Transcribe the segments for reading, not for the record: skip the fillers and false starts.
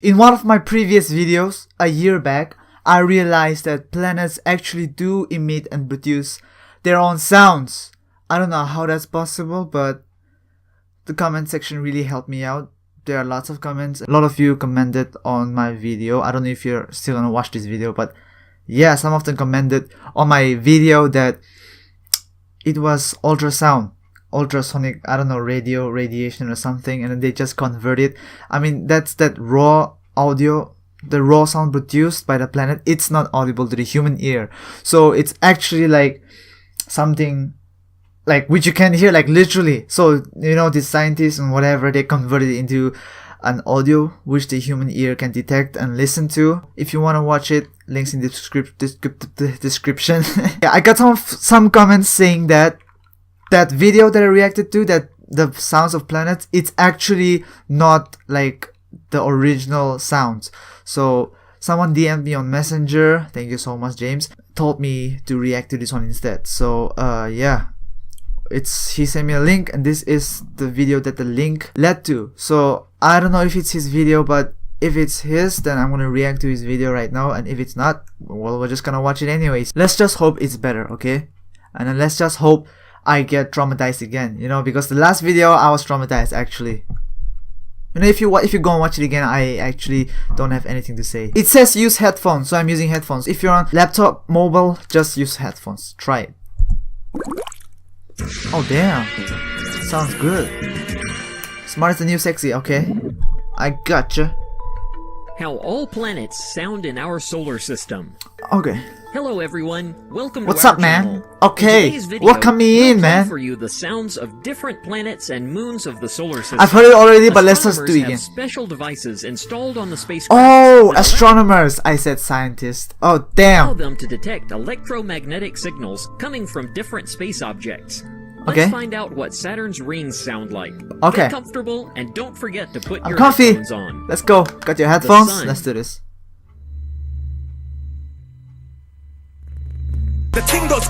In one of my previous videos, a year back, I realized that planets actually do emit and produce their own sounds. I don't know how that's possible, but the comment section really helped me out. There are lots of comments. A lot of you commented on my video. I don't know if you're still gonna watch this video, but yeah, some of them commented on my video that it was ultrasound, ultrasonic, I don't know, radiation or something, and then they just convert it. I mean, that's that raw audio, the raw sound produced by the planet. It's not audible to the human ear, so it's actually like something like which you can hear, like literally. So you know, the scientists and whatever, they converted it into an audio which the human ear can detect and listen to. If you want to watch it, links in the description. Yeah, I got some comments saying that video that I reacted to, that the sounds of planets, it's actually not like the original sounds. So someone DM'd me on Messenger, thank you so much James, told me to react to this one instead. So yeah, he sent me a link, and this is the video that the link led to. So I don't know if it's his video, but if it's his, then I'm gonna react to his video right now, and if it's not, well, we're just gonna watch it anyways. Let's just hope it's better, okay? And then let's just hope I get traumatized again, you know, because the last video I was traumatized actually. You know, if you go and watch it again, I actually don't have anything to say. It says use headphones, so I'm using headphones. If you're on laptop, mobile, just use headphones. Try it. Oh damn, sounds good. Smart is the new sexy, okay. I gotcha. How all planets sound in our solar system. Okay. Hello everyone, welcome What's to our up, man? channel. Okay, In today's video, welcome me in, we'll man. play for you the sounds of different planets and moons of the solar system. I've heard it already, but let's just do it Astronomers again. have special devices installed on the spacecraft. Oh, astronomers! I said scientist. Oh Allow damn. them to detect electromagnetic signals coming from different space objects. Okay. Let's find out what Saturn's rings sound like. Okay. Get comfortable and don't forget to put I'm your comfy. headphones on. Let's go. Got your headphones? sun. Let's do this. The thing goes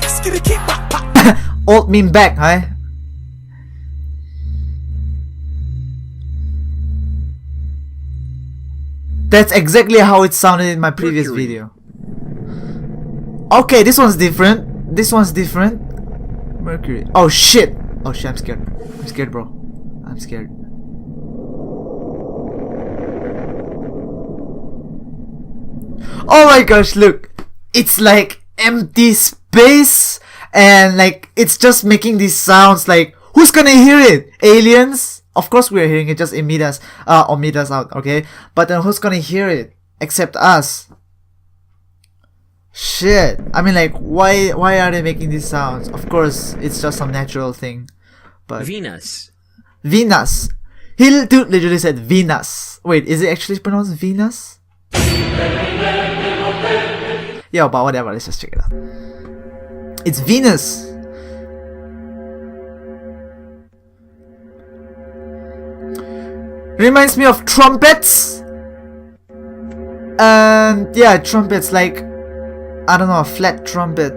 skitty keep Old meme back, huh? That's exactly how it sounded in my previous Mercury. video. Okay, this one's different. This one's different. Mercury. Oh shit. Oh shit, I'm scared. I'm scared, bro. I'm scared. Oh my gosh, look. It's like empty space, and like it's just making these sounds. Like, who's gonna hear it? Aliens? Of course we're hearing it, just emit us out, okay? But then who's gonna hear it except us? Shit. I mean, like, why are they making these sounds? Of course, it's just some natural thing. But Venus. Venus. He dude literally said Venus. Wait, is it actually pronounced Venus? Yeah, but whatever, let's just check it out. It's Venus. Reminds me of trumpets. And yeah, trumpets, like, I don't know, a flat trumpet.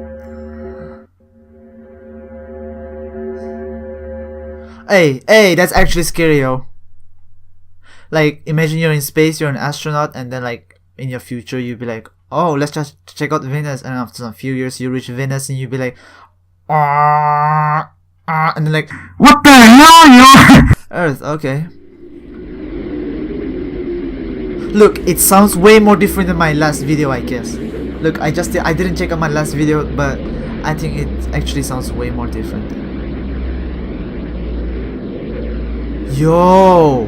Hey, that's actually scary, yo. Like, imagine you're in space, you're an astronaut, and then like, in your future, you'd be like, oh, let's just check out Venus, and after a few years, you reach Venus, and you'd be like, and then like, what the hell, yo? Earth, okay. Look, it sounds way more different than my last video, I guess. Look, I didn't check out my last video, but I think it actually sounds way more different. Yo!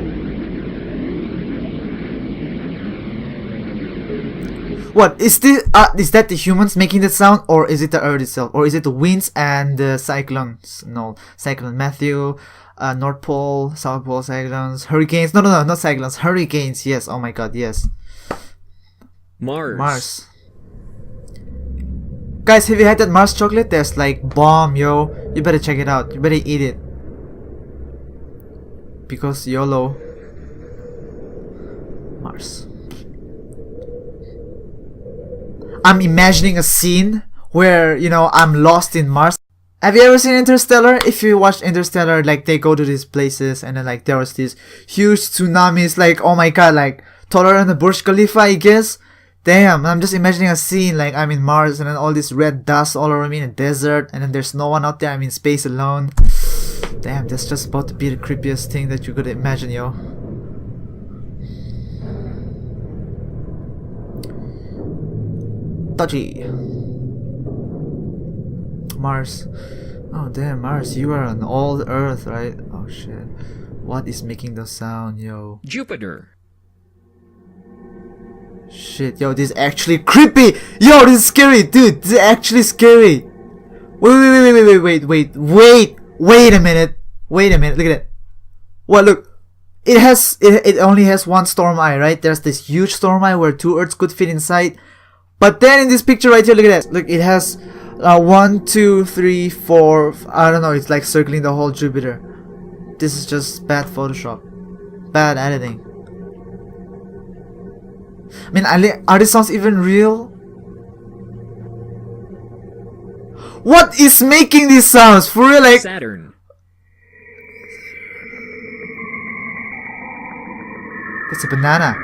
What is this? Is that the humans making the sound, or is it the Earth itself, or is it the winds and the cyclones? No, Cyclone Matthew, North Pole, South Pole cyclones, hurricanes. No, not cyclones, hurricanes. Yes. Oh my God, yes. Mars. Guys, have you had that Mars chocolate? There's like bomb, yo. You better check it out. You better eat it. Because YOLO. Mars. I'm imagining a scene where, you know, I'm lost in Mars Have you ever seen Interstellar? If you watched Interstellar, like they go to these places and then like there was these huge tsunamis, like oh my god, like taller than the Burj Khalifa, I guess. Damn, I'm just imagining a scene like I'm in Mars and then all this red dust all over me in a desert and then there's no one out there, I'm in space alone. Damn, that's just about to be the creepiest thing that you could imagine, yo. Dodgy. Mars. Oh damn, Mars, you are on old Earth, right? Oh shit. What is making the sound, yo? Jupiter. Shit, yo, this is actually creepy! Yo, this is scary, dude! This is actually scary! Wait a minute! Wait a minute, look at it. What, look. It only has one storm eye, right? There's this huge storm eye where 2 Earths could fit inside. But then in this picture right here, look at that. Look, it has 1, 2, 3, 4. I don't know. It's like circling the whole Jupiter. This is just bad Photoshop, bad editing. I mean, are these sounds even real? What is making these sounds? For real, like Saturn. that's a banana.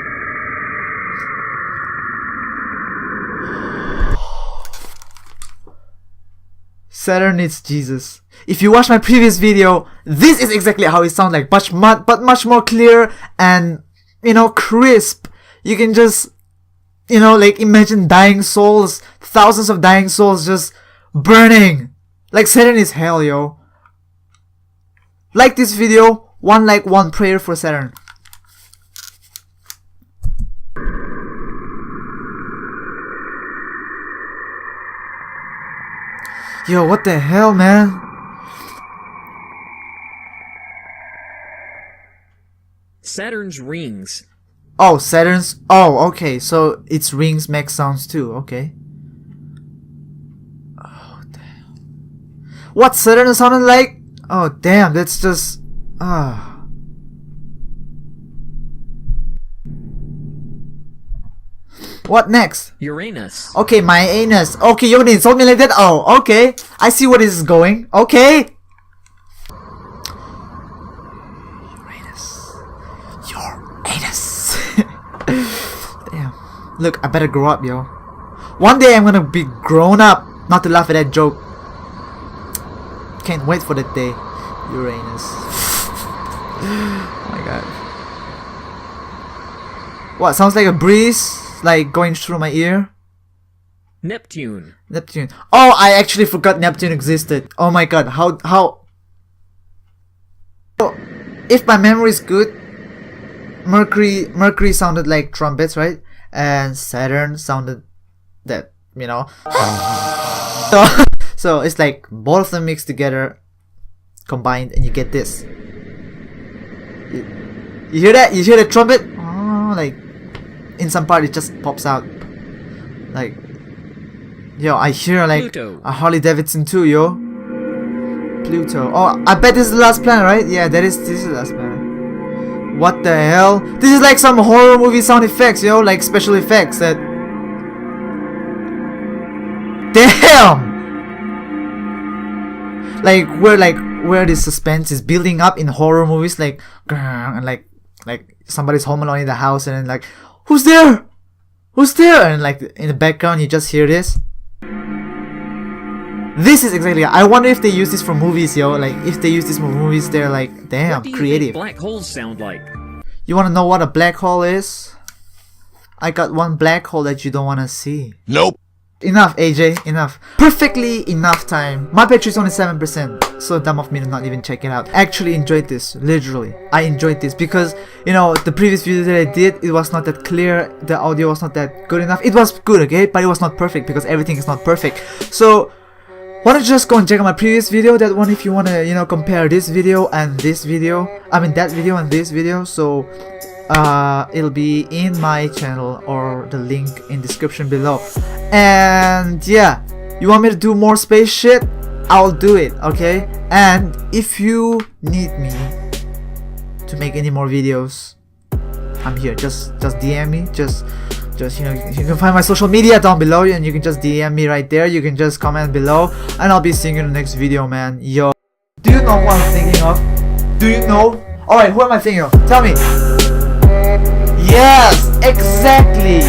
Saturn needs Jesus. If you watch my previous video, this is exactly how it sounds like, but much more clear and, you know, crisp. You can just, you know, like imagine dying souls, thousands of dying souls just burning. Like Saturn is hell, yo. Like this video, 1 like, 1 prayer for Saturn. Yo, what the hell, man? Saturn's rings. Oh, Saturn's... Oh, okay. So its rings make sounds too. Okay. Oh, damn. What Saturn sounded like? Oh, damn. That's just... Ah. What next? Uranus. Okay, my anus. Okay, you didn't insult me like that? Oh, okay. I see where this is going. Okay. Uranus. Your anus. Damn. Look, I better grow up, yo. One day I'm gonna be grown up. Not to laugh at that joke. Can't wait for that day. Uranus. Oh my god. What? Sounds like a breeze? Like going through my ear? Neptune. Neptune. Oh, I actually forgot Neptune existed. Oh my god, how... So, if my memory is good, Mercury sounded like trumpets, right? And Saturn sounded that, you know. So it's like both of them mixed together, combined, and you get this. You hear that? You hear the trumpet? Oh, like... in some part it just pops out. Like, yo, I hear like Pluto. a Harley Davidson too, yo. Pluto. Oh, I bet this is the last planet, right? Yeah, this is the last planet. What the hell? This is like some horror movie sound effects, yo, like special effects that... Damn! Like where the suspense is building up in horror movies, like and like somebody's home alone in the house and then like, who's there? Who's there? And like in the background you just hear this. This is exactly... I wonder if they use this for movies, yo. Like if they use this for movies, they're like, damn, What do you creative. think black holes sound like? You wanna know what a black hole is? I got one black hole that you don't wanna see. Nope. Enough, AJ, enough. Perfectly enough time. My battery is only 7%, so dumb of me to not even check it out. Actually enjoyed this, literally. I enjoyed this because, you know, the previous video that I did, it was not that clear, the audio was not that good enough. It was good, okay, but it was not perfect because everything is not perfect. So, why don't you just go and check out my previous video, that one, if you wanna, you know, compare this video and this video. I mean, that video and this video, so... it'll be in my channel or the link in description below. And yeah, you want me to do more space shit? I'll do it, okay? And if you need me to make any more videos, I'm here. Just DM me. Just you know, you can find my social media down below, and you can just DM me right there. You can just comment below, and I'll be seeing you in the next video, man. Yo, do you know who I'm thinking of? Do you know? All right, who am I thinking of? Tell me. Yes, exactly.